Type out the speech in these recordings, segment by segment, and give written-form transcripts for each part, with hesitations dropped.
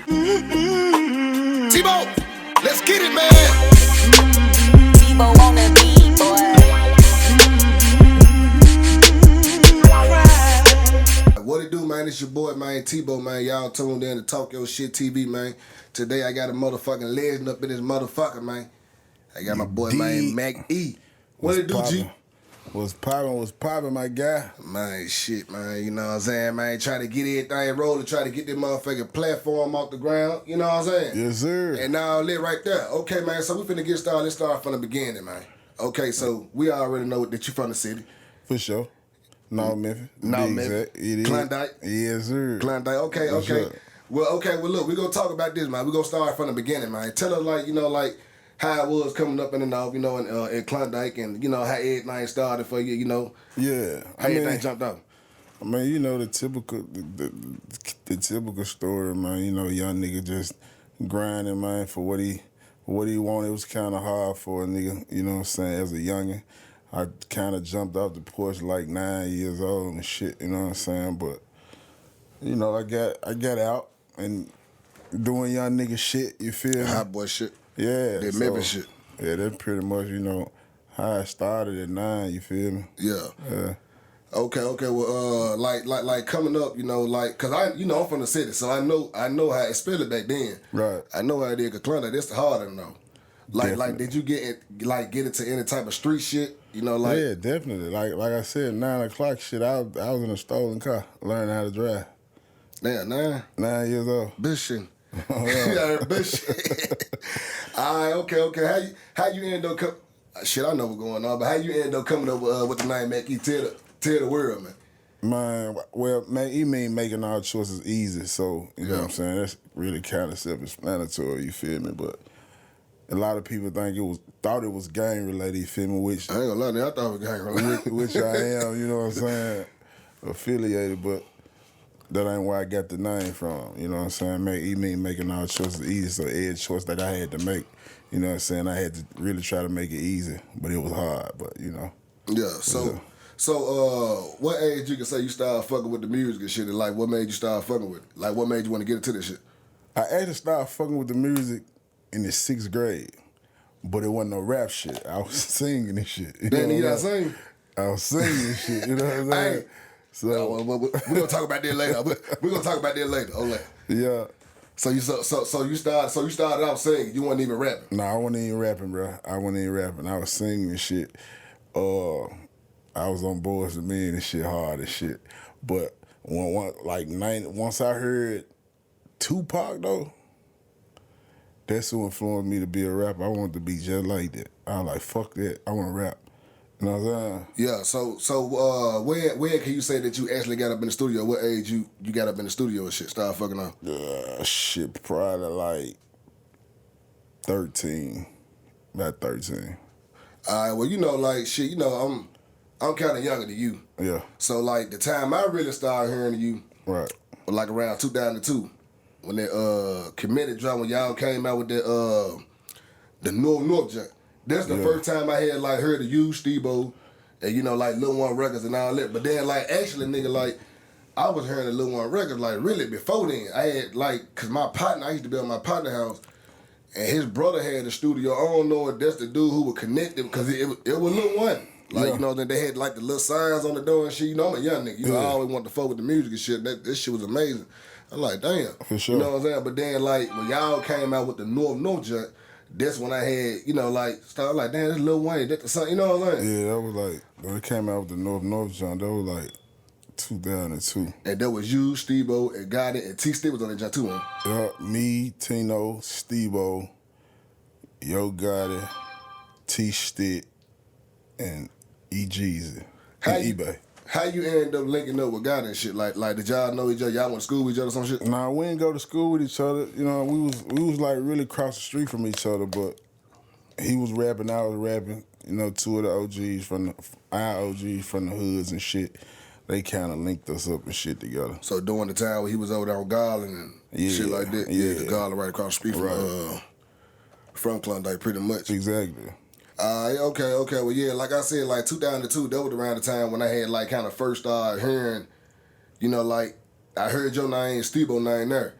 T-Bo, let's get it, man. T-Bo on the beat, boy. What it do, man? It's your boy, man, T-Bo, man. Y'all tuned in to Talk Your Shit TV, man. Today I got a motherfucking legend up in this motherfucker, man. I got my boy, man, Mac E. What it do, G? What's poppin', my guy? Man, shit, man, you know what I'm saying, man? Try to get everything rolling, try to get this motherfucking platform off the ground, you know what I'm saying? Yes, sir. And now lit right there. Okay, man, so we finna get started. Let's start from the beginning, man. Okay, so we already know that you from the city. For sure. No, Memphis. No, Memphis. It is. Klondike? Yes, sir. Klondike, okay. Sure. Well, look, we're gonna talk about this, man. We're gonna start from the beginning, man. Tell us, like, you know, like, how it was coming up in the north, you know, in Klondike, and, you know, how everything started for you, you know. Yeah. How everything jumped out. I mean, you know, the typical story, man. You know, young nigga just grinding, man, for what he wanted. It was kind of hard for a nigga, you know what I'm saying, as a youngin'. I kind of jumped off the porch like 9 years old and shit, you know what I'm saying? But, you know, I got out and doing young nigga shit, you feel me? Hot boy shit. Yeah. That Memphis shit. Yeah, that's pretty much, you know, how I started at 9, you feel me? Yeah. Yeah. Okay, well, like coming up, you know, like, cause I'm from the city, so I know how it spelled back then. Right. I know how it is, cause Klondike, that's the harder to know. Like, Definitely. did you get into any type of street shit? You know, like. Yeah, definitely. Like I said, 9 o'clock shit, I was in a stolen car, learning how to drive. Damn, 9? 9 years old. Bitch shit. Oh, yeah. Yeah, bitch shit. All right, okay. How you end up shit, I know what's going on, but how you end up coming up with the name Mac E? Tell the world, man. Man, well, man, you mean making our choices easy, so, you know what I'm saying? That's really kind of self-explanatory, you feel me? But a lot of people thought it was gang related, you feel me? Which I ain't gonna lie, I thought it was gang related. which I am, you know what I'm saying? Affiliated, but that ain't where I got the name from, you know what I'm saying? You mean making our choices easy, so every choice that I had to make, you know what I'm saying? I had to really try to make it easy, but it was hard, but, you know. Yeah, so what age you can say you started fucking with the music and shit, and like what made you start fucking with it? Like what made you want to get into this shit? I actually started fucking with the music in the 6th grade, but it wasn't no rap shit. I was singing this shit. Then you not singing? I was singing this shit, you know what I'm saying? So we're gonna talk about that later. We're gonna talk about that later. Okay. Yeah. So you started out singing. You weren't even rapping. No, I wasn't even rapping, bro. I wasn't even rapping. I was singing and shit. I was on Boys and Men and shit, hard and shit. But once I heard Tupac though, that's who influenced me to be a rapper. I wanted to be just like that. I was like, fuck that. I want to rap. You know what I'm saying? Yeah. So when can you say that you actually got up in the studio? What age you got up in the studio and shit? Started fucking on? Shit, probably like 13. About 13. All right. Well, you know, like shit. You know, I'm kind of younger than you. Yeah. So like the time I really started hearing you, right, was like around 2002, when that Committed drop, when y'all came out with the North junk. That's the first time I had like heard of you, Steve-O, and you know like Lil One Records and all that. But then like actually nigga like I was hearing the Lil One Records like really before then. I had like cause I used to be at my partner house, and his brother had a studio. I don't know if that's the dude who would connect it because it was Lil One. Like, you know, then they had like the little signs on the door and shit. You know, I'm a young nigga. You know, I always wanted to fuck with the music and shit. This shit was amazing. I'm like, damn. For sure. You know what I'm saying? But then, like, when y'all came out with the North junk, that's when I had, you know, like, started like, damn, this Lil Wayne. That's the son. You know what I'm saying? Yeah, that was like, when it came out with the North junk, that was like 2002. And that was you, Steve-O, and Gotti, and T-Stick was on that junk too, man. Yeah, me, Tino, Steve-O, Yo Gotti, T-Stick, and E-Jeezy, and eBay. How you end up linking up with Gotti and shit? Like did y'all know each other? Y'all went to school with each other or some shit? Nah, we didn't go to school with each other. You know, we was like really across the street from each other, but he was rapping, I was rapping. You know, two of the OGs from the hoods and shit. They kind of linked us up and shit together. So during the time when he was over there on Garland and shit like that, the Garland right across the street from Klondike, pretty much. Exactly. Okay. Well, yeah, like I said, like 2002, that was around the time when I had like kind of first started hearing, you know, like I heard your name, Steve-O name there.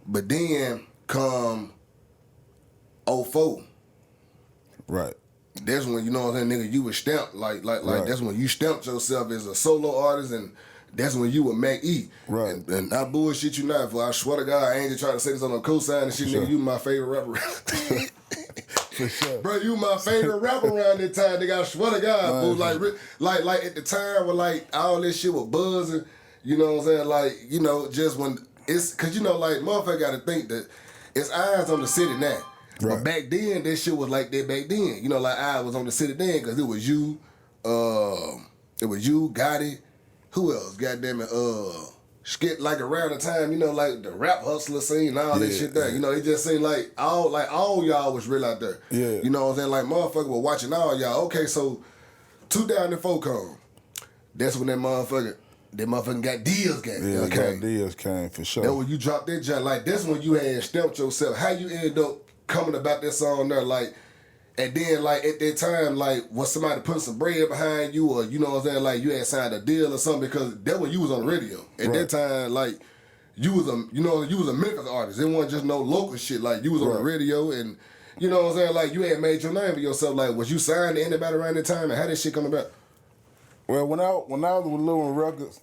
But then come '04. Right. That's when, you know what I'm saying, nigga, you was stamped. Like Right. that's when you stamped yourself as a solo artist, and that's when you were Mac E. Right. And I bullshit you not, for I swear to God, I ain't just trying to say this on a cosign and shit, Sure. nigga, you my favorite rapper. For sure. Bro, you my favorite rapper around that time, nigga. I swear to God, fool. Like at the time when like all this shit was buzzing, you know what I'm saying? Like, you know, just when it's, cause you know, like motherfucker gotta think that it's eyes on the city now. Right. But back then, that shit was like that back then. You know, like I was on the city then, cause it was you, Gotti, who else? Goddamn it, skit like around the time, you know, like the rap hustler scene and all that shit there. You know, it just seemed like all y'all was real out there. Yeah. You know what I'm saying? Like motherfucker was watching all y'all. Okay, so 2004 come. That's when that motherfucking got deals came. Yeah, Okay. got deals came for sure. That when you dropped that joint, like that's when you had stamped yourself. How you end up coming about that song there, like, and then like at that time, like was somebody putting some bread behind you, or you know what I'm saying, like you had signed a deal or something, because that when you was on the radio. At that time, like you was a Memphis artist. It wasn't just no local shit. Like you was on the radio, and you know what I'm saying, like you had made your name for yourself. Like was you signed to anybody around that time, and how did shit come about? Well, when I was with Lil Records,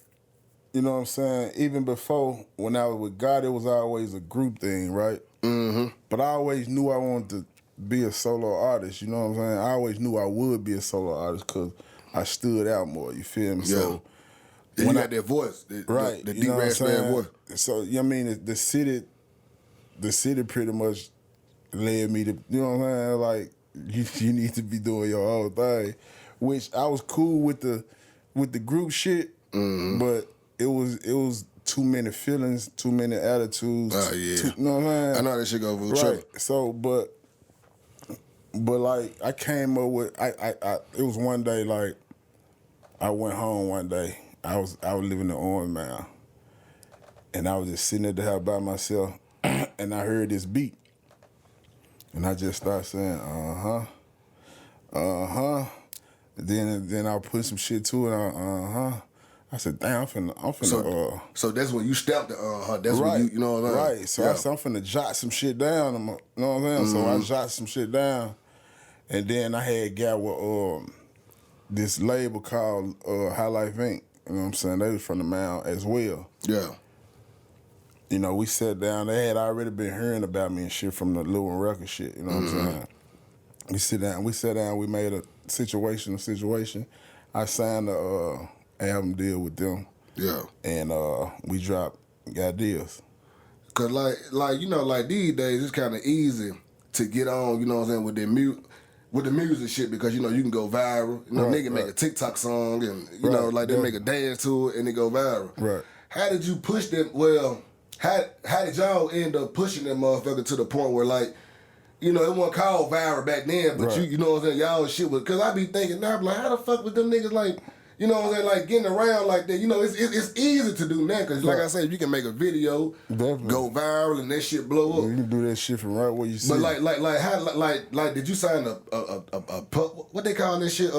you know what I'm saying, even before when I was with God, it was always a group thing, right? Mm-hmm. But I always knew I wanted to be a solo artist, you know what I'm saying? I always knew I would be a solo artist because I stood out more, you feel me? Yeah. So when you got that voice, the you deep know what I'm raspy saying? voice. So, you know what I mean? The city pretty much led me to, you know what I'm saying? Like, you need to be doing your own thing, which I was cool with the group shit, but it was too many feelings, too many attitudes. Oh, yeah. You know what I'm saying? I know that shit go for Right. trouble. So, but like I came up with, it was one day, like I went home one day. I was living in Orange Mound, and I was just sitting at the house by myself, and I heard this beat, and I just started saying, Then I put some shit to it. I said, damn, I'm finna. So that's when you stepped the That's when you know what I'm saying? Right. So I said, I'm finna jot some shit down. You know what I'm saying? So I jot some shit down, and then I had got with this label called High Life Inc. You know what I'm saying? They was from the Mound as well. Yeah. You know, we sat down. They had already been hearing about me and shit from the Lil Record shit. You know what I'm saying? We sat down. We made a situation. I signed a album deal with them. Yeah. And we got deals. Cause like you know, like these days it's kind of easy to get on, you know what I'm saying, with the music shit, because you know you can go viral. You know, nigga make a TikTok song and you know, like they make a dance to it and it go viral. Right. How did you push them? Well, how did y'all end up pushing that motherfucker to the point where like, you know, it wasn't called viral back then, but you know what I'm saying, y'all shit was, cause I be thinking now, like, how the fuck with them niggas like, you know what I'm saying, like getting around like that, you know, it's easy to do now, cause like I said, you can make a video, go viral, and that shit blow up. You can do that shit from right where you see. But like, did you sign a what they call this shit,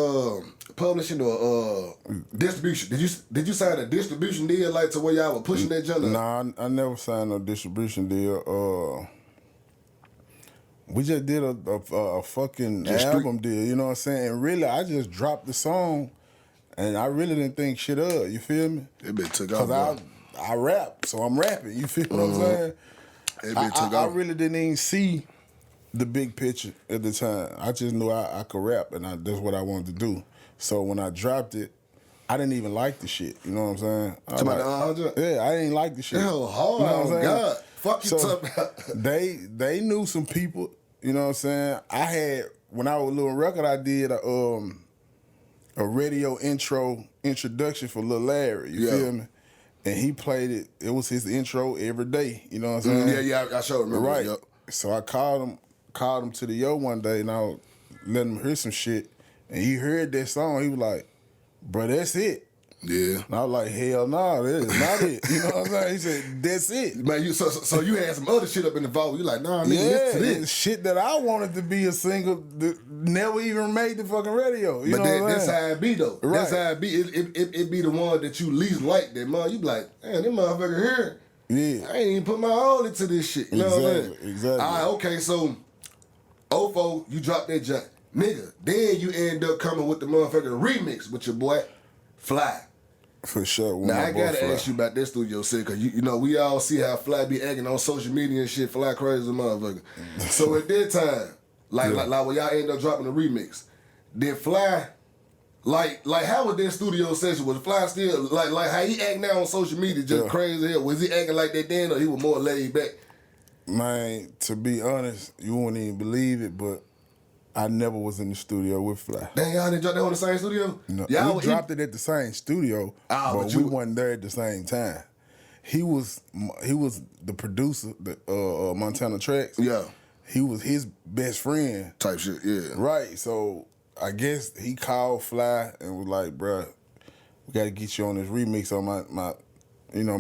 publishing or distribution? Did you sign a distribution deal like to where y'all were pushing that junk? Nah, I never signed no distribution deal. We just did a fucking album deal, you know what I'm saying? And really, I just dropped the song, and I really didn't think shit up, you feel me? It been took off, bro. I rap, so I'm rapping, you feel what I'm saying? It been took off. I really didn't even see the big picture at the time. I just knew I could rap, and that's what I wanted to do. So when I dropped it, I didn't even like the shit, you know what I'm saying? Yeah, I didn't like the shit. Hell, hard, you know what I'm God. Fuck you talking about. They knew some people, you know what I'm saying? I had, when I was a little record, I did a radio introduction for Lil Larry, you feel me? And he played it, it was his intro every day, you know what I'm saying? Yeah, I sure remember. Right. Yep. So I called him to the Yo one day, and I was letting him hear some shit, and he heard that song, he was like, bro, that's it. Yeah. And I was like, hell no, that is not it. You know what I'm saying? He said, that's it. Man, so you had some other shit up in the vault. You like, nah, nigga, listen to this. Shit that I wanted to be a single that never even made the fucking radio. You know that's how it be though. Right. That's how it be. It be the one that you least like that, man. You be like, man, this motherfucker here. Yeah. I ain't even put my all into this shit. You know what I'm saying? Exactly. All right, okay, so 04, you drop that junk. Nigga, then you end up coming with the motherfucking remix with your boy, Fly. For sure. Now, I gotta ask you about that studio set, because you know, we all see how Fly be acting on social media and shit. Fly crazy as a motherfucker. So at that time, like when y'all end up dropping the remix, did Fly, like how was that studio session? Was Fly still, like how he act now on social media, just crazy as hell? Was he acting like that then, or he was more laid back? Man, to be honest, you won't even believe it, but I never was in the studio with Fly. Damn, y'all didn't drop that on the same studio? No, Y'all we dropped it at the same studio, but we wasn't there at the same time. He was the producer, the Montana Tracks. Yeah. He was his best friend. Type shit, yeah. Right, so I guess he called Fly and was like, bruh, we got to get you on this remix on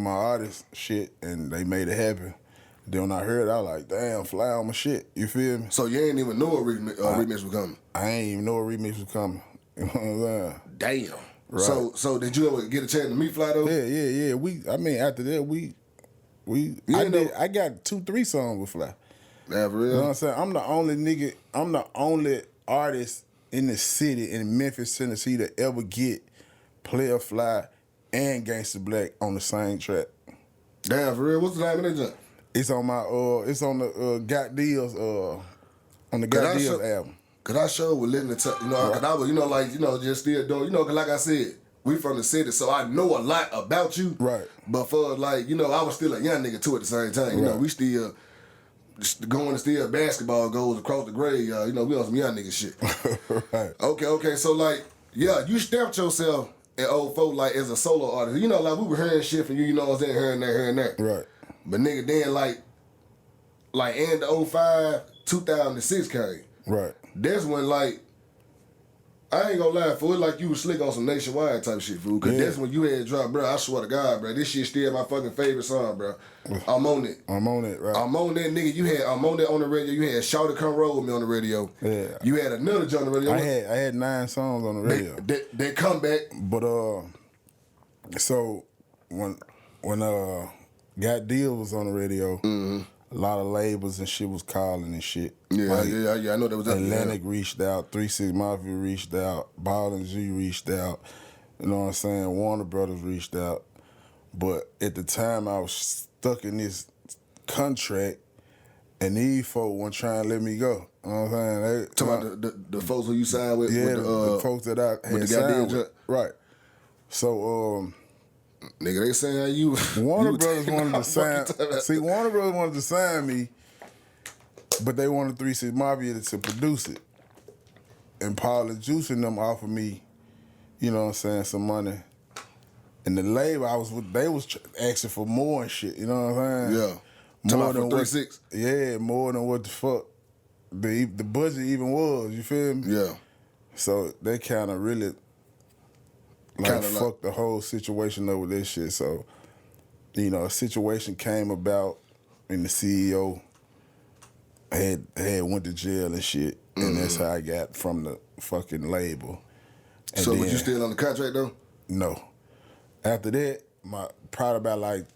my artist shit, and they made it happen. Then when I heard it, I was like, damn, Fly on my shit. You feel me? So you ain't even know a remix was coming? I ain't even know a remix was coming. You know what I'm saying? Damn. Right. So did you ever get a chance to meet Fly though? Yeah. After that, I got 2-3 songs with Fly. Yeah, for real? You know what I'm saying? I'm the only artist in the city, in Memphis, Tennessee, to ever get Player Fly and Gangsta Black on the same track. Damn, for real? What's the name of that junk? It's on it's on the Got Deals, on the Got Deals album. Cause I sure was listening to, cause I was, just still doing, cause like I said, we from the city, so I know a lot about you. Right. But for I was still a young nigga too at the same time. You know, we still going to steal basketball goals across the grade. We on some young nigga shit. Right. Okay. So you stamped yourself in 04 like as a solo artist. We were hearing shit from you. You know what I'm saying? Here and there. Right. But nigga, then like end of 05, 2006 came. Right. That's when I ain't gonna lie, fool. It like you was slick on some nationwide type shit, fool. Cause that's when you had dropped, bro. I swear to God, bro. This shit still my fucking favorite song, bro. I'm on it. I'm on it, right. I'm on that, nigga. I'm on that on the radio. You had Shawty Come Roll With Me on the radio. Yeah. You had another joint on the radio. I had 9 songs on the radio. They come back. But so when Got Deal was on the radio, a lot of labels and shit was calling and shit. Yeah, I know that was Atlantic reached out, 3-6 Mafia reached out, Ball and Z reached out, you know what I'm saying? Warner Brothers reached out. But at the time I was stuck in this contract and these folk weren't trying to let me go. You know what I'm saying? Talking about the folks who you signed with? Yeah, with the folks that I had signed with. Right. So nigga, they saying you Warner Brothers wanted to sign. See, Warner Brothers wanted to sign me, but they wanted 3-6 Mafia to produce it. And Paul and Juice and them offered me, you know what I'm saying, some money. And the label I was with, they was asking for more and shit. You know what I'm saying? Yeah. More than 3-6. Yeah, more than what the fuck the budget even was. You feel me? Yeah. So they kind of really fucked the whole situation up with this shit. So, a situation came about and the CEO had went to jail and shit. And that's how I got from the fucking label. And so was you still on the contract though? No. After that, probably about like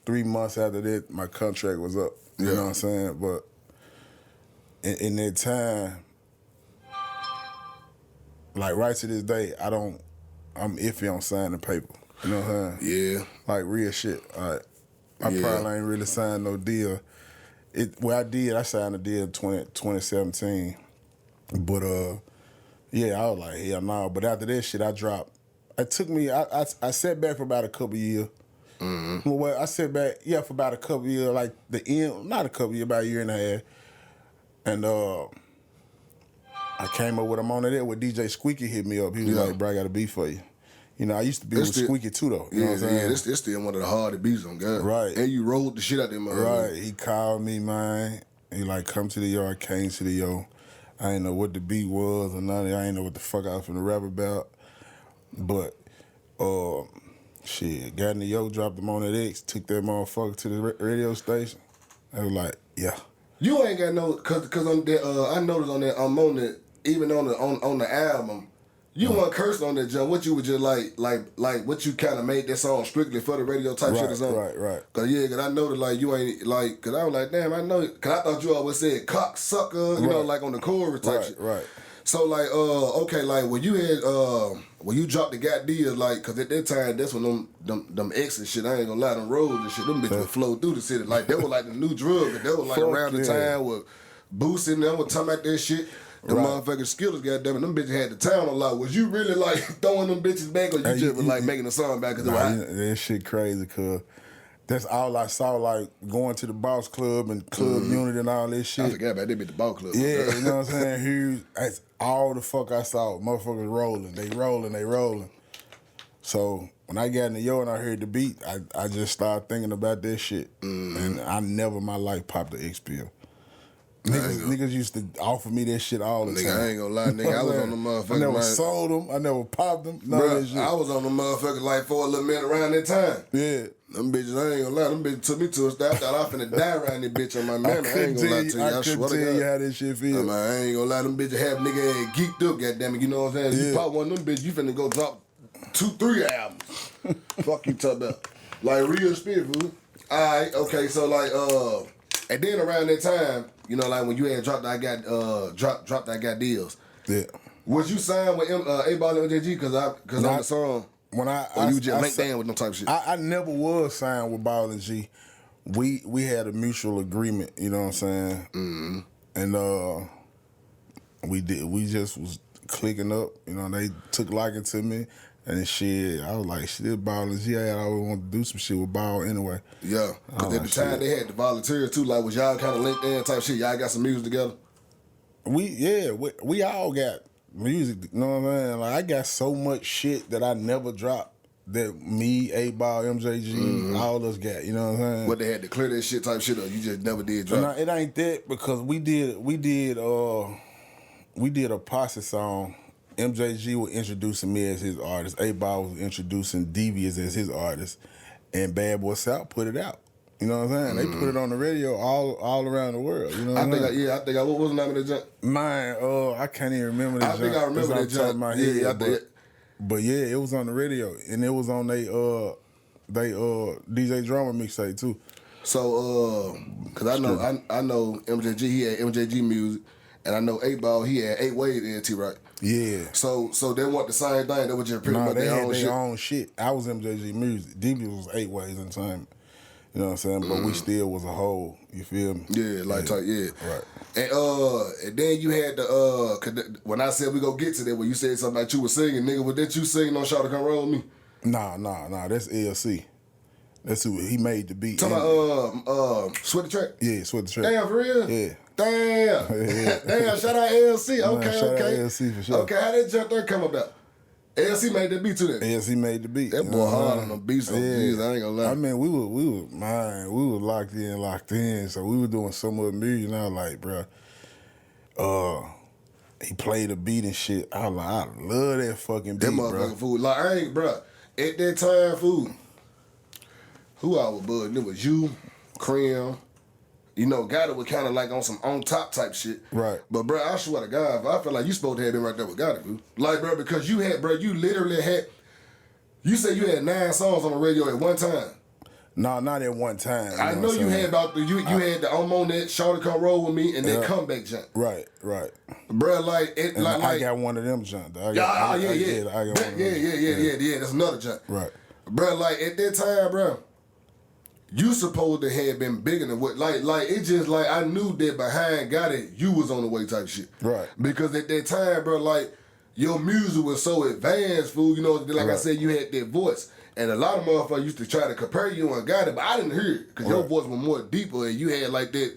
3 months after that, my contract was up. You know what I'm saying? But in that time, like right to this day, I'm iffy on signing paper. You know what I'm saying? Yeah. Like real shit. I probably ain't really signed no deal. I signed a deal in 2017. But I was like, hell no. But after that shit, I dropped. It took me, I sat back for about a couple years. Mm-hmm. Well, I sat back, for about a couple years, like the end, not a couple years, about a year and a half. And I came up with I'm on there with DJ Squeaky hit me up. He was like, bro, I got a beat for you. I used to be with Squeaky too, though. You know what I'm saying? Yeah, this still one of the hardest beats on God. Right. And you rolled the shit out there, man. Right. He called me, man. He like, come to the yard, came to the yard. I ain't know what the beat was or nothing. I ain't know what the fuck I was finna rap about. But, shit, got in the yo, dropped him on that X, took that motherfucker to the radio station. I was like, yeah. You ain't got no, cause on that, I noticed on that, I'm on it, even on the album, You weren't cursing on that jump. What you were just like what you kind of made that song strictly for the radio type shit or something? Right. Cause I know that like you ain't like, cause I was like, damn, I know, cause I thought you always said cocksucker, you know, like on the chorus type shit. Right. So like, okay, like when you had, when you dropped the Gotti, like, cause at that time, that's when them X and shit, I ain't gonna lie, them roads and shit, them bitches would flow through the city. Like, they were like the new drug, and they were like around the time with boosting, them were talking about that shit. The motherfucking skillers, goddamn it, them bitches had the town a lot. Was you really like throwing them bitches back, or you just was like making a song back? Cause that shit crazy, cause that's all I saw, like going to the Boss Club and Club Unity and all this shit. I forgot about that bitch, the Boss Club. Yeah, you know what I'm saying? Huge. That's all the fuck I saw. Motherfuckers rolling. They rolling. So when I got in the yard and I heard the beat, I just started thinking about that shit. And I never in my life popped the X pill. Niggas used to offer me that shit all the time. I ain't gonna lie, nigga. I was on the motherfucker. I never sold them. I never popped them. None of that shit. I was on the motherfucker like for a little minute around that time. Yeah. Them bitches, I ain't gonna lie, them bitches took me to a step. I thought I finna die around this bitch on my man. I ain't gonna lie to you. I couldn't tell you how this shit feel. I ain't gonna lie, them bitches have nigga head geeked up, goddammit. You know what I'm saying? You pop one of them bitches, you finna go drop 2-3 albums. Fuck you talk about. Like real spit, fool. Alright, okay, so like and then around that time, you know, like when you had dropped I got deals. Yeah. Was you signed with A-Ball and MJG cause on the song? Or you just linked in with them type of shit? I never was signed with Ball and G. We had a mutual agreement, you know what I'm saying? Mm-hmm. And we just was clicking up, you know, they took liking to me. And shit, I was like, shit, Ball and G, I always wanted to do some shit with Ball anyway. Yeah, because at the time they had the volunteers too, like was y'all kind of linked in type shit? Y'all got some music together? We all got music, you know what I'm saying? Like I got so much shit that I never dropped that me, A-Ball, MJG, all us got, you know what I'm saying? What they had to clear that shit type shit up, you just never did drop? No, it ain't that because we did a posse song. MJG was introducing me as his artist. A-Ball was introducing Devious as his artist. And Bad Boy South put it out. You know what I'm saying? They put it on the radio all around the world. You know what I think what was the name of the junk? Mine, I can't even remember that junk. I think I remember that junk. My head, but yeah, it was on the radio. And it was on they DJ Drama mixtape too. So, cause I know MJG, he had MJG music. And I know 8-Ball, he had 8 Waves NT, right? Yeah. So they want the same thing. They were just pretty much their own shit. I was MJG music. DB was 8 Waves in time. You know what I'm saying? But we still was a whole. You feel me? Yeah, like yeah. Right. And then you had the when I said we go get to that, when you said something about you was singing, nigga, was that you singing on Shawty Come Roll With Me? Nah. That's LC. That's who he made the beat. Talking about Sweat the Track? Yeah, Sweat the Track. Damn, for real? Yeah. Damn. Damn, shout out LC. Okay. Shout out LC for sure. Okay, how that jump there come about? LC made the beat too then? LC made the beat. That boy hard on them beats on these, I ain't gonna lie. I mean, we were locked in, so we were doing so much music, and I was like, bro, he played the beat and shit. I was like, I love that fucking beat, that motherfucking fool. Like, I ain't, bro, at that time, fool, who I was buzzing? It was you, Cream. You know, Gotti was kind of like on some on top type shit. Right. But, bro, I swear to God, I feel like you supposed to have been right there with Gotti, bro. Like, bro, because you literally had, you said you had 9 songs on the radio at one time. No, not at one time. I know you had about you had the I'm on that, Shawty Come Roll With Me, and that comeback jump. Right. Bro, like, I got one of them jump. Yeah, that's another jump. Right. Bro, like, at that time, bro, you supposed to have been bigger than what, like it just like I knew that behind Gotti, you was on the way type shit. Right. Because at that time, bro, like your music was so advanced, fool. You know, like I said, you had that voice, and a lot of motherfuckers used to try to compare you and Gotti, but I didn't hear it because your voice was more deeper, and you had like that.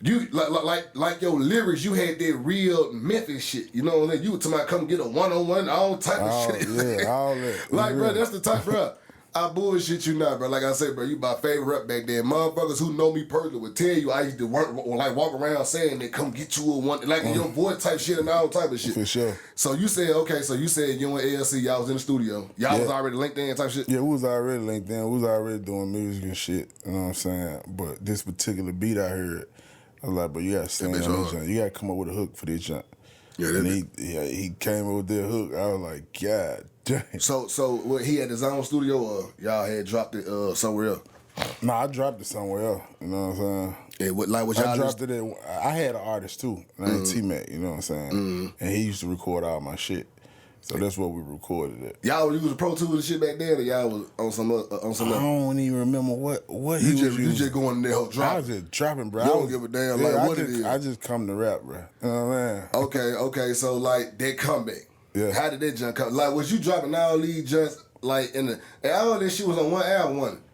You like your lyrics, you had that real Memphis shit. You know what I mean? You were talking about come get a 1-on-1, all type of shit. Yeah, all that. Like, bro, that's the type, bro. I bullshit you not, bro. Like I said, bro, you my favorite rap back then. Motherfuckers who know me personally would tell you I used to walk around saying that come get you a one, like your voice type shit and all type of shit. For sure. So you said, okay, so you said you and LC, y'all was in the studio. Y'all was already linked in type shit? Yeah, we was already linked in. We was already doing music and shit. You know what I'm saying? But this particular beat I heard, I was like, but you gotta stand on this junk. You gotta come up with a hook for this junk. Yeah, and he came up with that hook. I was like, God damn. So what, he had his own studio, or y'all had dropped it somewhere else? No, I dropped it somewhere else. You know what I'm saying? Yeah, what y'all I dropped it. I had an artist too, named T-Mac. You know what I'm saying? And he used to record all my shit. So that's what we recorded it. Y'all was using Pro Tools and shit back then, or y'all was on some I don't even remember what he was using. You just going in there whole drop. I was just dropping, bro. You don't give a damn what it is. I just come to rap, bro. You know what I mean? Okay. So like that comeback. Yeah. How did that junk come? Like, was you dropping all these junks like in the? And all this shit was on one album, wasn't it?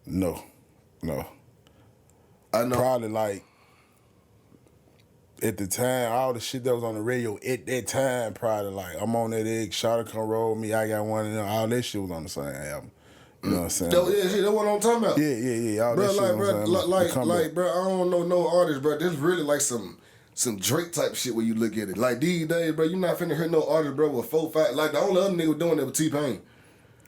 No. I know. Probably like at the time, all the shit that was on the radio at that time, probably like I'm on that egg, Shawty come roll me, I got one, and all that shit was on the same album. You know what I'm saying? That what I'm talking about. Yeah. All Bro, that shit like, bro, I don't know no artist, bro. This really like some Drake type shit when you look at it. Like these days, bro, you not finna hear no artist, bro, with 4, 5. Like the only other nigga doing that with T-Pain.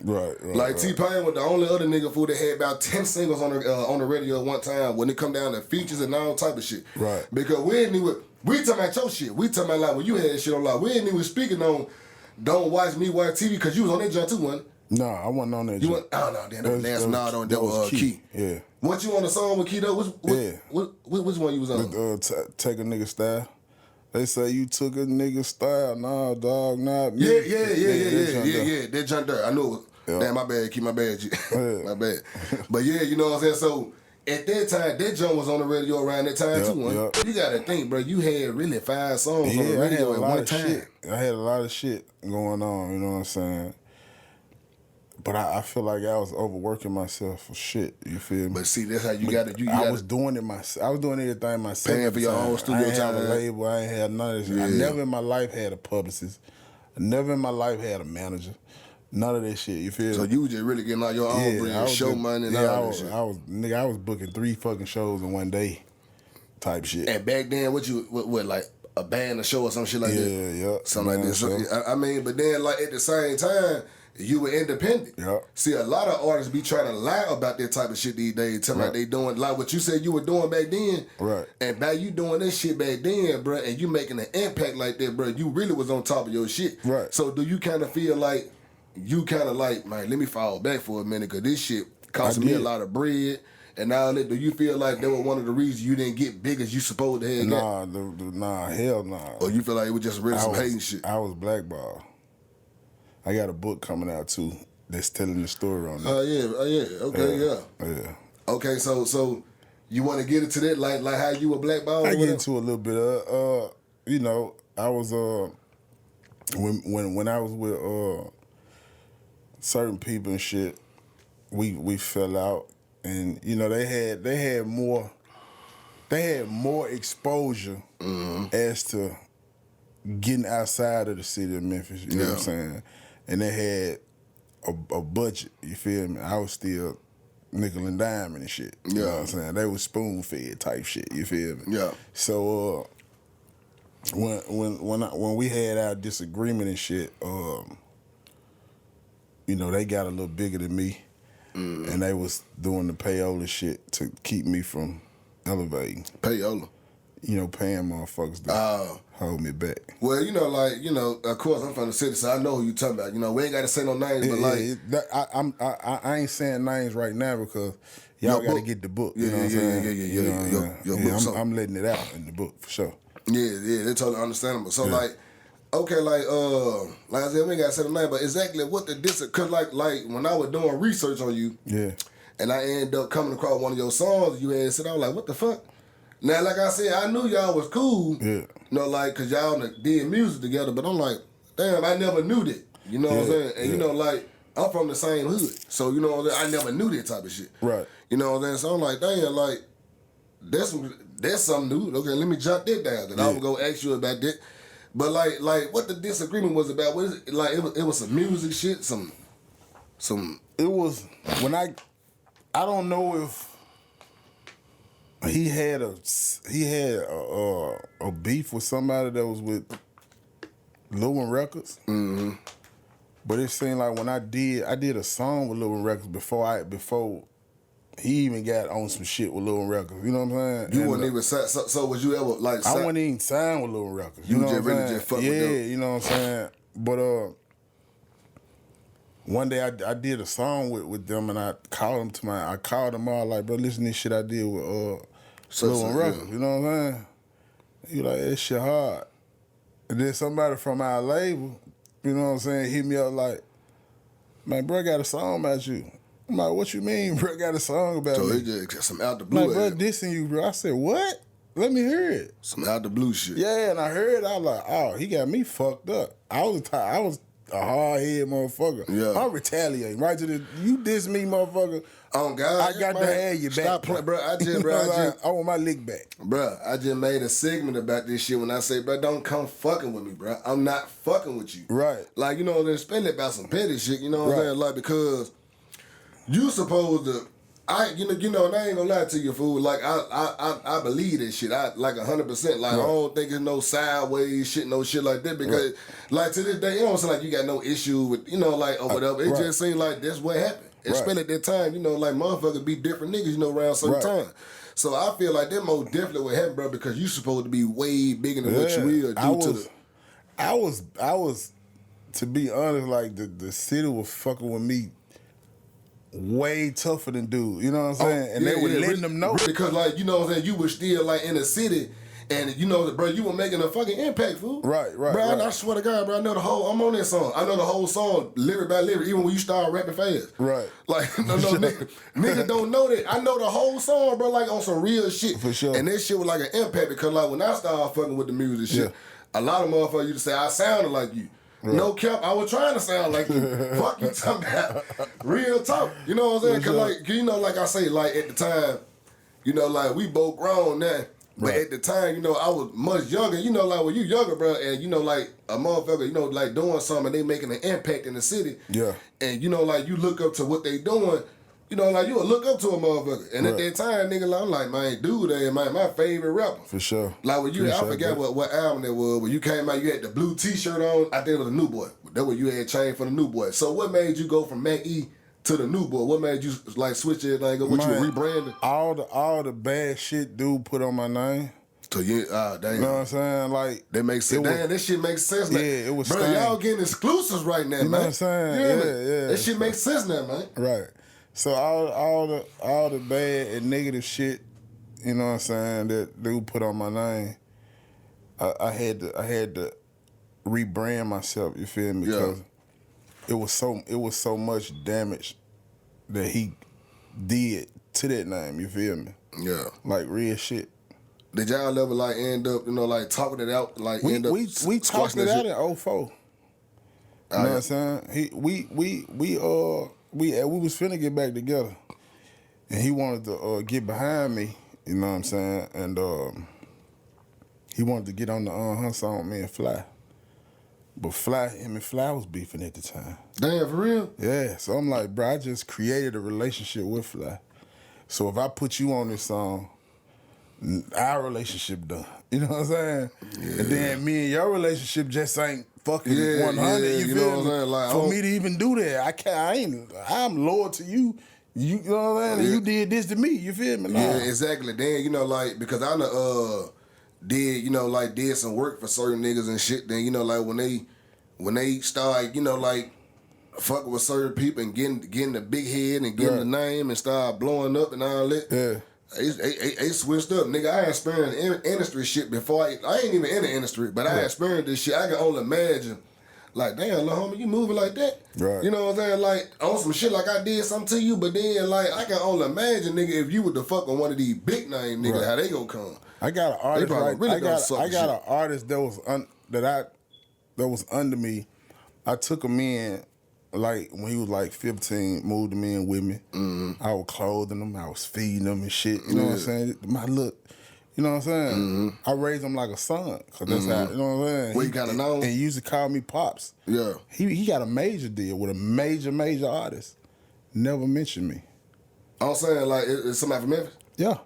Right. Like T-Pain was the only other nigga fool that had about 10 singles on the radio at one time when it come down to features and all type of shit. Right. Because we didn't even, we talking about your shit. We talking about like when you had shit on like we didn't even speaking on Don't Watch Me Watch TV because you was on that joint too, wasn't it? No, I wasn't on that. You went, oh no, then that was Lance Nod on that was Key. Yeah. Weren't you on the song with Key though? Which one you was on? Take a nigga style. They say you took a nigga style. Nah, dog, nah. Yeah. That junk there. I knew it was. Yeah. Damn, my bad. Keep my bad. My bad. But yeah, you know what I'm saying? So at that time, that junk was on the radio around that time too. Yep. You gotta think, bro. You had really 5 songs on the radio at one time. I had a lot of shit going on. You know what I'm saying? But I feel like I was overworking myself for shit. You feel me? But see, that's how you got to. I was doing it myself. I was doing everything myself. Paying for your own studio time. I ain't have a label. I ain't had none of this shit. Yeah. I never in my life had a publicist. I never in my life had a manager. None of that shit. You feel me? So you was just really getting like your own brand, show money and all that shit. I was booking 3 fucking shows in one day, type shit. And back then, what like a band, a show or some shit like that? Yeah. Something like this. So, I mean, but then like at the same time, you were independent. Yeah. See, a lot of artists be trying to lie about that type of shit these days. Tell me like they doing like what you said you were doing back then. Right. And by you doing this shit back then, bro, and you making an impact like that, bro, you really was on top of your shit. Right. So do you kind of feel like you kind of like, man, let me fall back for a minute because this shit costing me a lot of bread and all that. Do you feel like that was one of the reasons you didn't get big as you supposed to have? Nah, hell nah. Or you feel like it was just really some hating shit? I was blackballed. I got a book coming out too that's telling the story on that. Okay, yeah. Okay, so you want to get into that like how you were blackballed? I get into a little bit of you know, I was when I was with certain people and shit, we fell out, and you know they had more exposure as to getting outside of the city of Memphis. You know what I'm saying? And they had a budget. You feel me? I was still nickel and diming and shit. You know what I'm saying? They was spoon fed type shit. You feel me? Yeah. So when we had our disagreement and shit, you know, they got a little bigger than me, and they was doing the payola shit to keep me from elevating. Payola? You know, paying motherfuckers to hold me back. Well, you know, like, you know, of course I'm from the city, so I know who you talking about. You know, we ain't got to say no names, but like... I ain't saying names right now because y'all got to get the book. You know what I'm saying? Yeah. I'm letting it out in the book, for sure. Yeah, they totally understandable. So, like... Okay, like I said, we ain't gotta say the name, but exactly what the cause like when I was doing research on you, and I ended up coming across one of your songs, you had said, I was like, what the fuck? Now, like I said, I knew y'all was cool, you know, like, cause y'all did music together, but I'm like, damn, I never knew that, you know what I'm saying? And you know, like, I'm from the same hood, so you know what I'm saying? I never knew that type of shit, right? You know what I'm saying? So I'm like, damn, like, that's something new. Okay, let me jot that down, then I will go ask you about that. But like what the disagreement was about? What is it? Like it was some music shit, some. It was when I don't know if he had a beef with somebody that was with Lewin Records. Mm-hmm. But it seemed like when I did a song with Lewin Records before he even got on some shit with Lil Records. You know what I'm saying? You wouldn't even so was you ever like? I wouldn't even sign with Lil Records. You know just what I'm really saying? just fuck yeah, with them. you know what I'm saying. But one day I did a song with them, and I called them all like, bro, listen to this shit I did with Lil Records. Yeah. You know what I'm saying? You like, that shit hard. And then somebody from our label, you know what I'm saying, hit me up like, man, bro, got a song about you. I'm like, what you mean, bro, got a song about So me? it just got some out the blue. Like, bro, dissing you, bro. I said, what? Let me hear it. Some out the blue shit. Yeah, and I heard it. I was like, oh, he got me fucked up. I was a hard-head motherfucker. Yeah. I'm retaliating. Right to the, you diss me, motherfucker. Oh, God. I got to have you back. Stop playing, bro. I want my lick back. Bro, I just made a segment about this shit when I say, bro, don't come fucking with me, bro. I'm not fucking with you. Right. Like, you know, then spend it about some petty shit, you know what I'm Right. saying? Like, because you supposed to, you know, and I ain't gonna lie to you, fool. Like, I believe this shit. I like 100%. Like, I don't think it's no sideways shit, no shit like that. Because, like, to this day, it don't seem like you got no issue with, you know, like, or whatever. It just seems like that's what happened. Especially at that time, you know, like, motherfuckers be different niggas, you know, around certain time. So I feel like that most definitely what happened, bro, because you supposed to be way bigger than what you is I was, to be honest, like, the city was fucking with me way tougher than dude. You know what I'm saying? And they were letting them know. Because, like, you know what I'm saying, you were still, like, in the city, and, you know, bro, you were making a fucking impact, fool. Right. Bro, I swear to God, bro, I'm on that song. I know the whole song, lyric by lyric, even when you start rapping fast. Right. Like, nigga don't know that. I know the whole song, bro, like, on some real shit. For sure. And that shit was like an impact, because, like, when I started fucking with the music shit, a lot of motherfuckers used to say, I sounded like you. Right. No cap, I was trying to sound like you. Fuck you talking about. Real talk. You know what I'm saying? Because, like, you know, like I say, like, at the time, you know, like, we both grown now. But at the time, you know, I was much younger. You know, like, when you younger, bro, and, you know, like, a motherfucker, you know, like, doing something, and they making an impact in the city. Yeah. And, you know, like, you look up to what they doing, you know, like, you would look up to a motherfucker. And at that time, nigga, like, I'm like, man, dude, that my favorite rapper. For sure. Like, when you, I forgot what album it was. When you came out, you had the blue T-shirt on. I think it was a New Boy. That was you had changed for the New Boy. So what made you go from Mac E to the New Boy? What made you, like, switch it? Like, what you rebranded? All the bad shit dude put on my name. So you, damn. You know what I'm saying? Like, that makes sense. Damn, this shit makes sense. Like, it was. Bro, y'all getting exclusives right now, man. You know what I'm saying? Yeah. That shit makes sense now, man. Right. So all the bad and negative shit, you know what I'm saying, that dude put on my name, I had to rebrand myself. You feel me? Because it was so much damage that he did to that name. You feel me? Yeah. Like real shit. Did y'all ever like end up, you know, like talking it out, like we end up? We talked it out in 04. You know what I'm saying? We was finna get back together, and he wanted to get behind me. You know what I'm saying? And he wanted to get on the Hunt song with me and Fly. But him and Fly was beefing at the time. Damn, for real? Yeah. So I'm like, bro, I just created a relationship with Fly. So if I put you on this song, our relationship done. You know what I'm saying? Yeah. And then me and your relationship just ain't fucking 100. You feel me? Like, for me to even do that, I'm loyal to you. You know what I'm saying? And you did this to me. You feel me? Nah. Yeah, exactly. Then, you know, like, because I did some work for certain niggas and shit. Then, you know, like, when they start, you know, like, fucking with certain people and getting the big head and getting the name and start blowing up and all that. Yeah. They switched up. Nigga, I experienced industry shit before. I ain't even in the industry, but I experienced this shit. I can only imagine. Like, damn, little homie, you moving like that? Right. You know what I'm saying? Like, on some shit like I did something to you, but then, like, I can only imagine, nigga, if you were to fuck on one of these big name niggas, how they gonna come. I got an artist, I got an artist that was under me. I took him in, like, when he was like 15, moved him in with me. Mm-hmm. I was clothing him, I was feeding him and shit. You know what I'm saying? My look, you know what I'm saying? Mm-hmm. I raised him like a son, cause that's how, you know what I'm saying? Well, you kinda know? And he used to call me Pops. Yeah. He got a major deal with a major artist. Never mentioned me. I'm saying, like, it's somebody from Memphis? Yeah.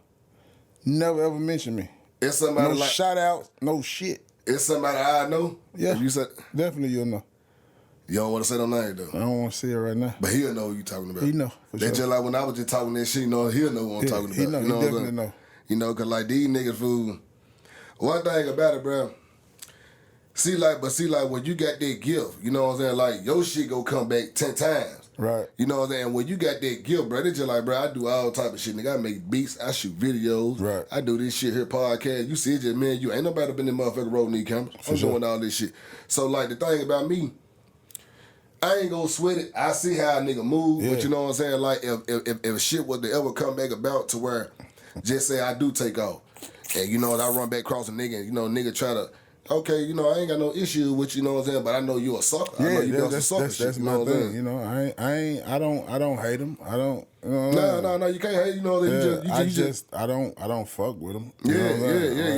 Never ever mentioned me. It's somebody no like... shout out, no shit. It's somebody I know? Yeah. You said... Definitely you'll know. You don't want to say no name though. I don't want to see it right now. But he'll know who you talking about. He know. For That's sure. just like when I was just talking that shit, he'll know what I'm talking about. He know. You He know what I'm definitely saying? know. You know, cause like these niggas fool. One thing about it, bro. See, like when you got that gift, you know what I'm saying? Like your shit go come back 10 times. Right. You know what I'm saying? When you got that gift, bro, it's just like, bro, I do all type of shit. Nigga, I make beats, I shoot videos. Right. I do this shit here, podcast. You see, it's just me and you. Ain't nobody up in the motherfucking road need cameras. I'm sure. doing all this shit. So, like, the thing about me, I ain't gonna sweat it. I see how a nigga move, Yeah. but you know what I'm saying? Like, if shit was to ever come back about to where, just say I do take off, and you know, I run back across a nigga, and you know, nigga try to, okay, you know, I ain't got no issue with you know what I'm saying, but I know you a sucker. I know you got some sucker shit. That's You my know what I'm thing. saying? You know, I don't hate him. I don't. You know No, you can't hate. You know that I don't fuck with him. You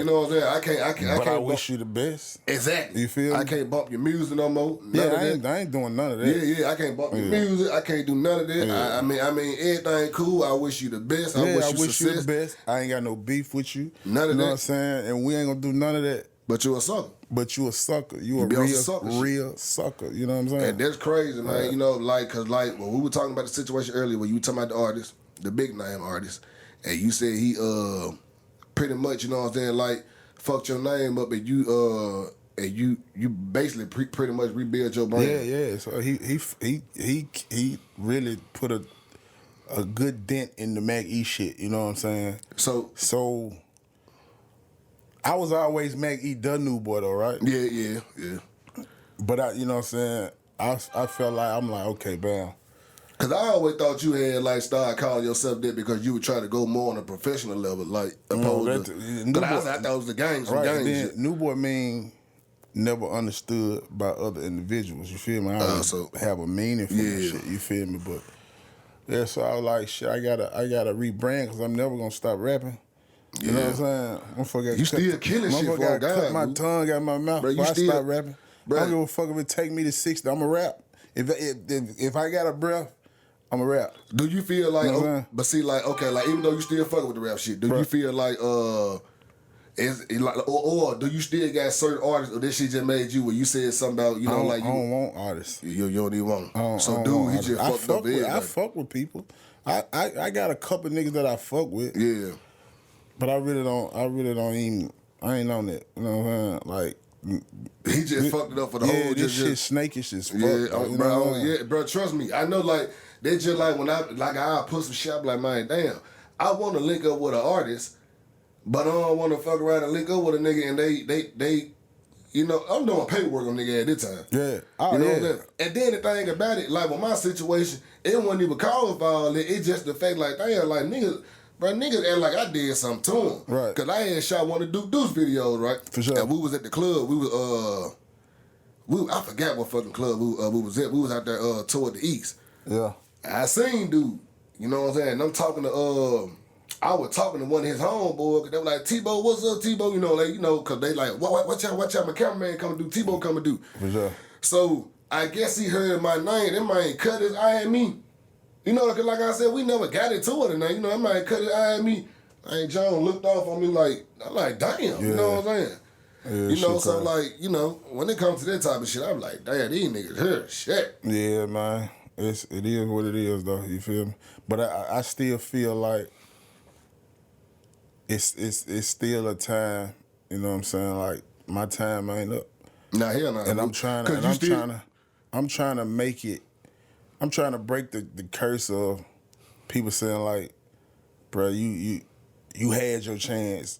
know what I'm saying? I can't. But I bump- wish you the best. Exactly. You feel me? I can't bump your music no more. None of that. I ain't doing none of that. Yeah, I can't bump your music. I can't do none of that. Yeah. I mean, everything cool. I wish you the best. I I wish you you success. the best. I ain't got no beef with you. None of you know that. what I'm saying? And we ain't gonna do none of that. But you a sucker. But you a sucker. You a be on some sucker real sucker. You know what I'm saying? And that's crazy, man. You know, like, cause like when we were talking about the situation earlier, when you were talking about the artist, the big name artist, and you said he pretty much, you know what I'm saying, like fucked your name up, and you basically pretty much rebuild your brand. Yeah. So he really put a good dent in the Mac E shit. You know what I'm saying? So I was always Mac E the new boy though, right? Yeah. But you know what I'm saying? I felt like I'm like, okay, bam. Cause I always thought you had like started calling yourself that because you were trying to go more on a professional level, like opposed to. Cause I thought it was the gangs, Right, gangs then shit. new boy mean never understood by other individuals. You feel me? I don't So- have a meaning for that Yeah. shit. You feel me? But yeah, so I was like, shit, I gotta rebrand because I'm never gonna stop rapping. You know what I'm saying? Motherfucker, You still killing shit for gotta a guy, cut my boo. tongue out my mouth Bro, you before I still- stop rapping. Bro. I don't give a fuck if it take me to 60. I'm a rap. If I got a breath, I'm a rap. Do you feel like, You know what I'm saying? but see, like, okay, like even though you still fucking with the rap shit, do you feel like, is it like, or do you still got certain artists or this shit just made you where you said something about, you know, like I you, don't want artists. you don't even want I them. don't- I So don't dude, want he artists. just I fucked fuck up with, I everybody. fuck with people. I got a couple niggas that I fuck with. Yeah. But I really don't even, I ain't on that. You know what I'm saying? Like, He just fucked it up for the yeah, whole this just shit snakish as fuck. Yeah, dog, you know bro, what I'm saying? yeah, bro. Trust me, I know. Like they just like when I put some shit. I'm like, man, damn. I want to link up with an artist, but I don't want to fuck around and link up with a nigga and they, you know, I'm doing paperwork on nigga at this time. Yeah. Oh, You know yeah. what I'm saying? And then the thing about it, like with my situation, it wasn't even calling for all that. It's just the fact, like, damn, like niggas act like I did something to him. Right. Cause I had shot one of Duke Deuce videos, right? For sure. And we was at the club. We was I forgot what fucking club we was at. We was out there toward the east. Yeah. I seen dude. You know what I'm saying? And I'm talking to I was talking to one of his homeboys, cause they were like, Tebow, what's up, Tebow? You know, like, you know, cause they like, watch out, my cameraman come do, Tebow come do. For sure. So I guess he heard my name. That man cut his eye at me. You know, cause like I said, we never got into it, and you know, that man cut his eye at me. Hey, John looked off on me like, I'm like, damn. You know what I'm saying? Yeah, You know, shit so crazy. like, you know, when it comes to that type of shit, I'm like, damn, these niggas here, shit. Yeah, man. It is what it is, though. You feel me? But I still feel like it's still a time. You know what I'm saying? Like my time ain't up, Nah, hell nah. and I'm Cause trying to make it. I'm trying to break the curse of people saying like, bro, you had your chance.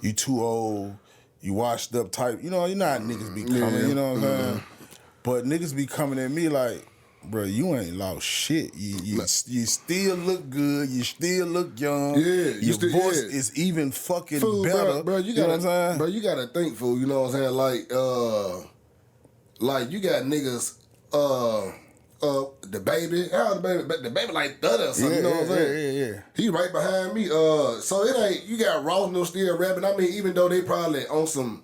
You too old. You washed up type. You know how niggas be coming. Yeah. You know what I'm saying? But niggas be coming at me like, bro, you ain't lost shit. You still look good. You still look young. Yeah, your still, voice yeah. is even fucking Fool, better. bro, you know what I'm saying? Bro, you gotta think, fool. You know what I'm saying? Like you got niggas, the baby. How the baby? The baby like 30 or something. You know what I'm saying? Yeah. He right behind me. So it ain't. You got Ross no still rapping. I mean, even though they probably on some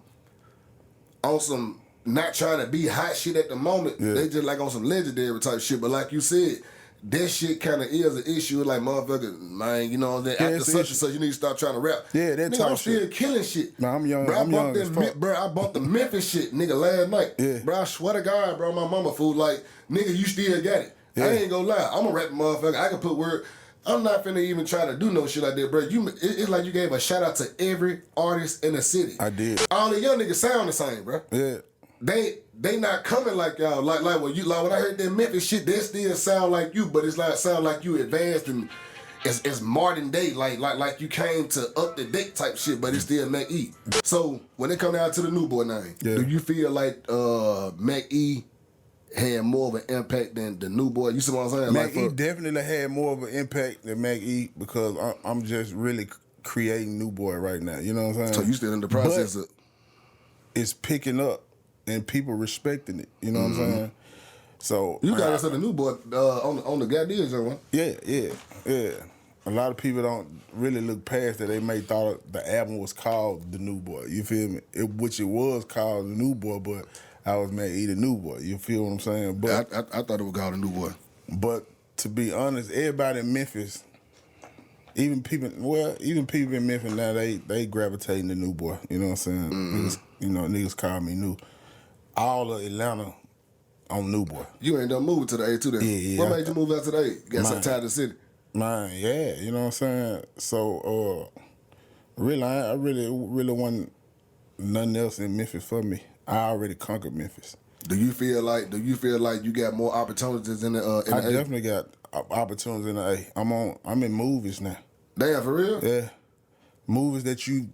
not trying to be hot shit at the moment, Yeah. they just like on some legendary type shit. But like you said, that shit kind of is an issue. Like, motherfucker, man, you know, then after it's an such issue. and such, you need to start trying to rap. Yeah, that nigga, type I'm still shit. killing shit. Nah, I'm young. Bro, I'm young as fuck. Bro, I bought the Memphis shit, nigga, last night. Yeah. Bro, I swear to God, bro, my mama food, like, nigga, you still got it. Yeah. I ain't gonna lie. I'm a rap motherfucker. I can put word. I'm not finna even try to do no shit like that, bro. It's like you gave a shout out to every artist in the city. I did. All the young niggas sound the same, bro. Yeah. They not coming like y'all. Like when I heard that Memphis shit, they still sound like you, but it's like sound like you advanced and it's modern day, like you came to up to date type shit, but it's still Mac E. So when it come down to the new boy name, do you feel like Mac E had more of an impact than the new boy? You see what I'm saying? Mac E definitely had more of an impact than Mac E because I'm just really creating new boy right now. You know what I'm saying? So you still in the process of it's picking up and people respecting it. You know what I'm saying? So you got us at the new boy on the goddamn one. Yeah. A lot of people don't really look past that. They may thought the album was called The New Boy. You feel me? Which it was called The New Boy, but I was Mac E The New Boy. You feel what I'm saying? But I thought it was called The New Boy. But to be honest, everybody in Memphis, even people in Memphis now, they gravitating the New Boy. You know what I'm saying? Niggas call me new. All of Atlanta on New Boy. You ain't done moving to the A too then? Yeah. What made you move out to the A? You got some tired of the city? Man, yeah, you know what I'm saying? So, really, I really want nothing else in Memphis for me. I already conquered Memphis. Do you feel like you got more opportunities in the in I the A? definitely got opportunities in the A. I'm in movies now. Damn, for real? Yeah, movies that you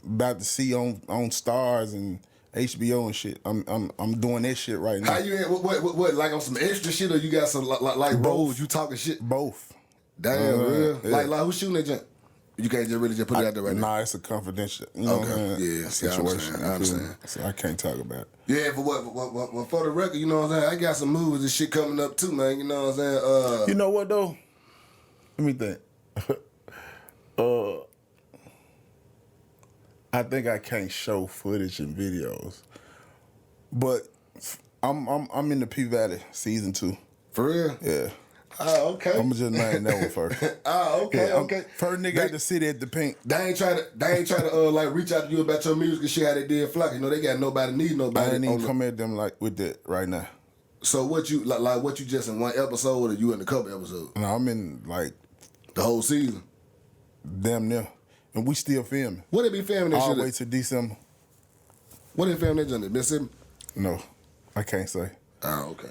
about to see on Stars and HBO and shit. I'm doing that shit right now. How you what like on some extra shit, or you got some like roles you talking shit? Both. Damn, real? Yeah. Like who's shooting that junk? You can't just really put it out there right now. Nah, it's a confidential, you know what I'm saying? Yeah, situation. I understand. So I can't talk about it. Yeah, but what for the record, you know what I'm saying? I got some movies and shit coming up too, man. You know what I'm saying? You know what though? Let me think. I think I can't show footage and videos, but I'm in the P Valley season 2. For real? Yeah. Oh, okay. I'm gonna just name that one first. Okay, Yeah, okay. First nigga at the city at the Pink. They ain't try to like reach out to you about your music and shit how they did Flock. You know they got nobody need nobody. I ain't even come at them like with that right now. So what you like what you just in one episode or you in a couple episodes? No, I'm in like The whole season. damn near, and we still filming What they be filming that all shit? the way to December. What they filming that in Mississippi? No, I can't say. Oh, okay.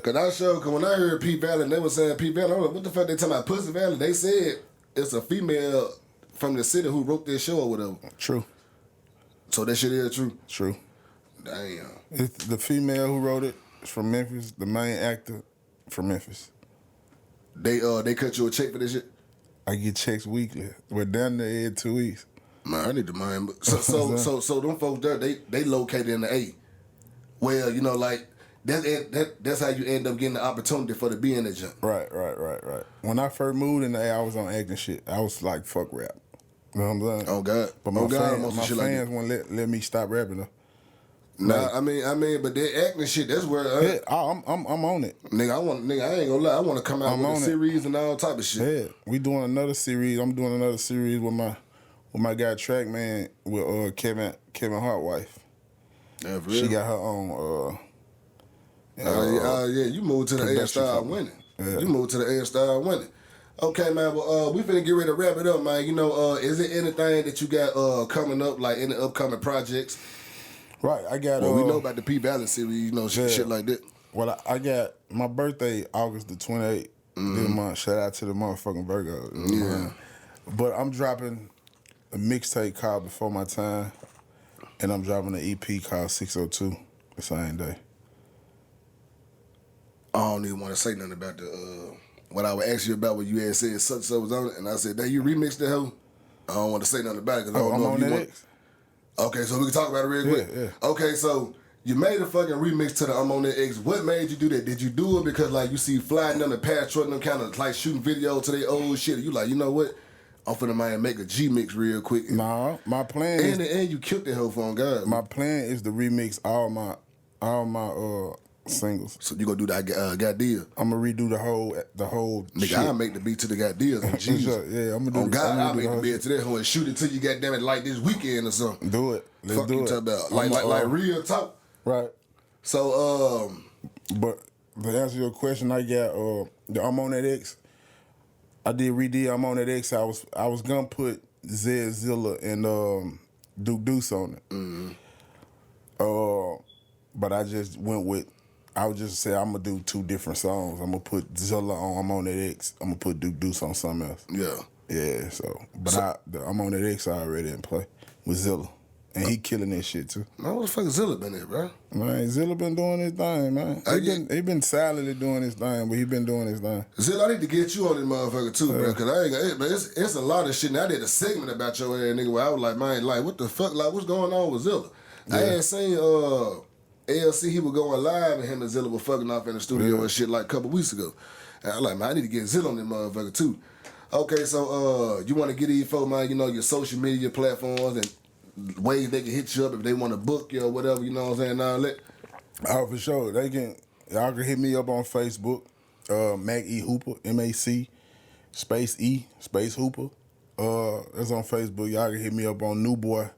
Cause when I heard P Valley, they was saying P Valley. I was like, what the fuck they talking about Pussy Valley? They said it's a female from the city who wrote this show or whatever. True. So that shit is true. True. Damn. It's the female who wrote it is from Memphis. The main actor from Memphis. They cut you a check for this shit. I get checks weekly. We're down there every 2 weeks. Man, I need the mind. So them folks there, they located in the A. Well, you know, like that's how you end up getting the opportunity for the be in the jump. Right. When I first moved in the A, I was on acting shit. I was like, fuck rap. You know what I'm saying? Oh God. But my shit fans won't let me stop rapping though. Nah, I mean, but that acting shit, that's where Yeah, I'm on it. I ain't gonna lie, I want to come out with a series and all type of shit. Yeah, we doing another series. I'm doing another series with my guy Track Man with Kevin Hart wife. Yeah, for real. She got her own. Yeah, you moved to the A and start winning. Yeah. You moved to the A and start winning. Okay, man. Well, we finna get ready to wrap it up, man. You know, is there anything that you got coming up, like any upcoming projects? Right, I got. Well, we know about the P Valley series, you know, shit like that. Well, I got my birthday August the 28th. This month. Shout out to the motherfucking Virgo. You know what I mean? But I'm dropping a mixtape called Before My Time, and I'm dropping an EP called 602 the same day. I don't even want to say nothing about the what I would ask you about what you had said such was on it, and I said, "Dang, you remixed the hoe." I don't want to say nothing about it because I don't know I'm if you on want. that. Okay, so we can talk about it real quick. Yeah. Okay, so you made a fucking remix to the I'm on that X. What made you do that? Did you do it because like you see flying them and pass trucking them kind of like shooting video to their old shit? And you like, you know what? I'm finna man make a G mix real quick. Nah, my plan is and you killed that hoe for God. my plan is to remix all my singles. So you gonna do that got deal? I'm gonna redo the whole. Nigga, shit. I'll make the beat to the got deals. Yeah, I'm gonna do. On God, I'll do make the whole beat shit. to that hoe and shoot it till you goddamn it like this weekend or something. Do it. Let's Fuck do you it. talking about like real talk. Right. So But to answer your question, I got the I'm on that X. I did I'm on that X. I was gonna put Zilla and Duke Deuce on it. But I just went with. I would just say I'm gonna do 2 different songs. I'm gonna put Zilla on I'm on that X. I'm gonna put Duke Deuce on something else. yeah. Yeah. I'm on that X. I already didn't play with Zilla. And he killing that shit too. Man, what the fuck Zilla been there, bro? Man, Zilla been doing his thing, man. He been silently doing his thing, but he been doing his thing. Zilla, I need to get you on this motherfucker too, bro. Cause I ain't got it's a lot of shit. And I did a segment about your ass, nigga, where I was like, man, like, what the fuck? Like, what's going on with Zilla? Yeah. I ain't seen ALC, he was going live and him and Zilla were fucking off in the studio and shit like a couple weeks ago. And I was like, man, I need to get Zilla on this motherfucker too. Okay, so you want to get these folks, man, you know, your social media platforms and ways they can hit you up if they want to book you or whatever, you know what I'm saying? All that. Oh, for sure. Y'all can hit me up on Facebook, Mac E Hooper, MAC, space E, space Hooper. That's on Facebook. Y'all can hit me up on New Boy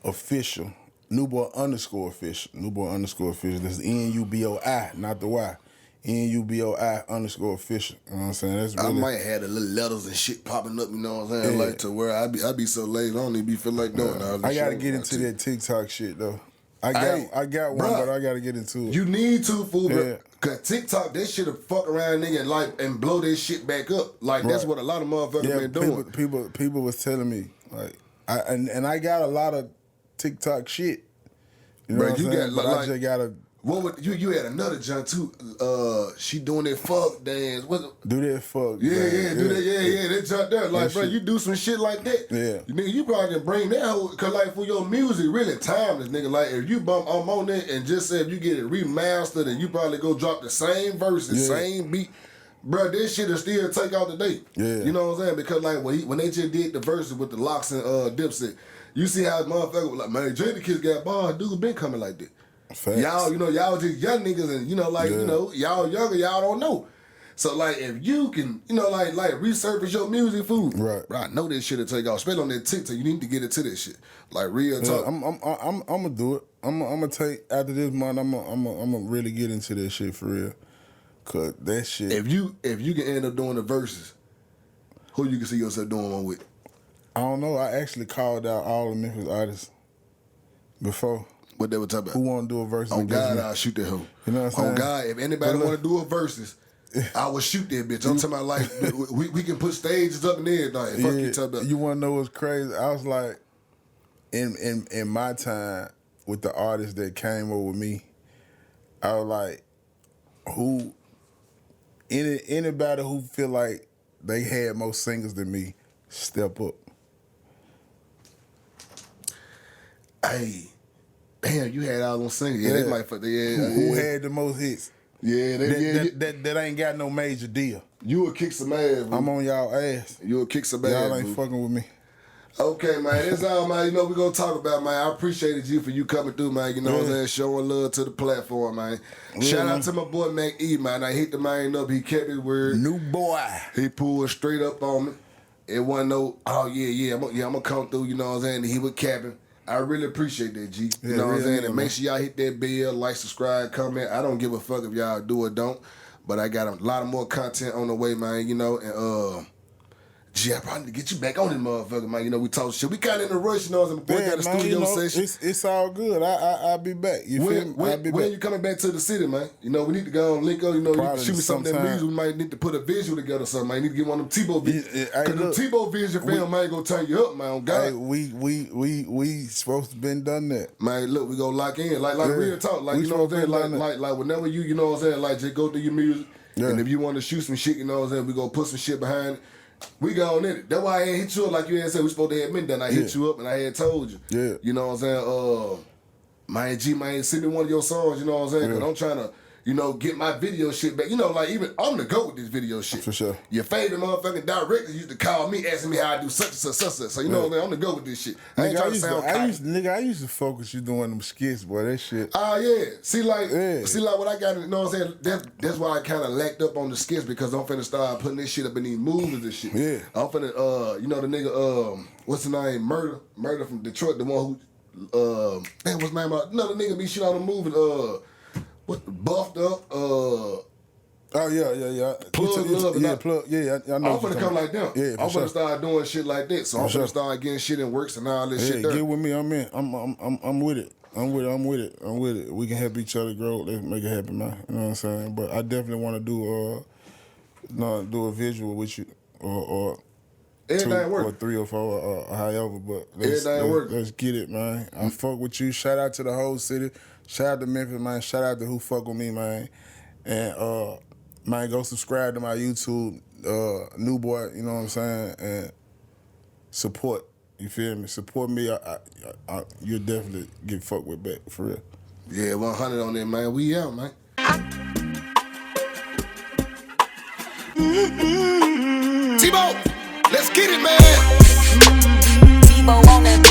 Official, New Boy _ Official, New Boy _ Official. This is NUBOI, not the Y. NUBOI _ Official. You know what I'm saying? That's really, I might have the little letters and shit popping up, you know what I'm saying? Like to where I be so lazy, I don't even feel like doing all this I gotta shit get into that TikTok shit though. I got one, bruh, but I gotta get into it. You need to, fool, bro. Yeah. Cause TikTok, that shit'll fuck around, nigga, and blow this shit back up. Like that's what a lot of motherfuckers been doing. People was telling me like, I got a lot of TikTok shit. You know what I'm saying? But I just gotta. What would you had another John too? She doing that fuck dance. Do that fuck. Yeah, do that. Yeah. That jump there. Like, bro, shit. you do some shit like that. Yeah. Nigga, you probably can bring that whole, cause like for your music, really timeless, nigga. Like if you bump on it and just say if you get it remastered and you probably go drop the same verses, same beat. Bro, this shit'll still take out the day. Yeah. You know what I'm saying? Because like when they just did the verses with the Locks and Dipset, you see how motherfucker was like, man, Jadakiss got bars, dude been coming like that. Facts. Y'all just young niggas and you know, y'all younger, y'all don't know. So like if you can, like resurface your music food, right? Bro, I know this shit'll take off. Especially on that TikTok, you need to get into this shit. Like real talk. I'm gonna do it. I'm gonna take after this month. I'm gonna really get into this shit for real. Cause that shit. If you can end up doing the verses, who you can see yourself doing one with? I don't know. I actually called out all the Memphis artists before. What they were talking about? Who want to do a versus? On God, I'll shoot that hoe. You know what I'm saying? On God, if anybody want to do a versus, I will shoot that bitch. I'm talking about like we can put stages up and everything. Fuck you talking about. You want to know what's crazy? I was like, in my time with the artists that came over with me, I was like, anybody who feel like they had more singles than me, step up. Hey. Damn, you had all them singles. Yeah, they might fuck. Who had the most hits? Yeah, that ain't got no major deal. You would kick some ass. Bro. I'm on y'all ass. You would kick some ass. Y'all ain't fucking with me. Okay, man. That's all, man. You know, we're going to talk about, man. I appreciated you for you coming through, man. You know what I'm saying? Showing love to the platform, man. Shout out to my boy, Mac E, man. I hit the man up. He kept his word. New boy. He pulled straight up on me. It wasn't no, I'm going to come through, you know what I'm saying? He was capping. I really appreciate that, G. You know what I'm saying? And make sure y'all hit that bell, like, subscribe, comment. I don't give a fuck if y'all do or don't. But I got a lot of more content on the way, man, you know. And, Gee, I probably need to get you back on this motherfucker, man. You know, we talk shit. We kind of in a rush, you know. My boy got a studio session. It's all good. I'll be back. You feel me? When you coming back to the city, man? You know, we need to go on link up. You know, you can shoot me some of that music. We might need to put a visual together or something, man. You need to get one of them Tebow vision. Because the Tebow vision film, man, gonna turn you up, man. On God. Hey, we supposed to been done that. Man, look, we gonna lock in. Like real talk. Like, you know what I'm saying? Like whenever you know what I'm saying? Like, just go through your music. Yeah. And if you want to shoot some shit, you know what I'm saying? We gonna put some shit behind it. We gone in it. That's why I ain't hit you up like you had said. We supposed to have been done. I hit you up and I had told you. Yeah. You know what I'm saying? Man, send me one of your songs, you know what I'm saying? Because I'm trying to, you know, get my video shit back. You know, like even I'm the GOAT with this video shit. For sure. Your favorite motherfucking director used to call me asking me how I do such and such, such and such. So you know, I'm the GOAT with this shit. I ain't trying to sound cocky. I used to focus you doing them skits, boy. That shit. Yeah. See like what I got. You know what I'm saying? That's why I kind of lacked up on the skits because I'm finna start putting this shit up in these movies and shit. Yeah. I'm finna, you know the nigga, what's the name? Murder from Detroit, the one who, damn, what's the name? No, the nigga be shit on the movie. What buffed up? Oh yeah. Plug love. Yeah, plug. Yeah, I know. I'm finna come like them. Yeah, I'm finna start doing shit like that. So I'm finna start getting shit in works and all this shit. Get with me. I'm in. I'm with it. I'm with it. We can help each other grow. Let's make it happen, man. You know what I'm saying? But I definitely want to do a visual with you or everything work. Or 3 or 4 or however. But let's get it, man. I fuck with you. Shout out to the whole city. Shout out to Memphis, man. Shout out to who fuck with me, man. And man, go subscribe to my YouTube, New Boy. You know what I'm saying? And support. You feel me? Support me. You'll definitely get fucked with back for real. Yeah, 100 on there, man. We out, man. T-Bo, let's get it, man. T-Bo on the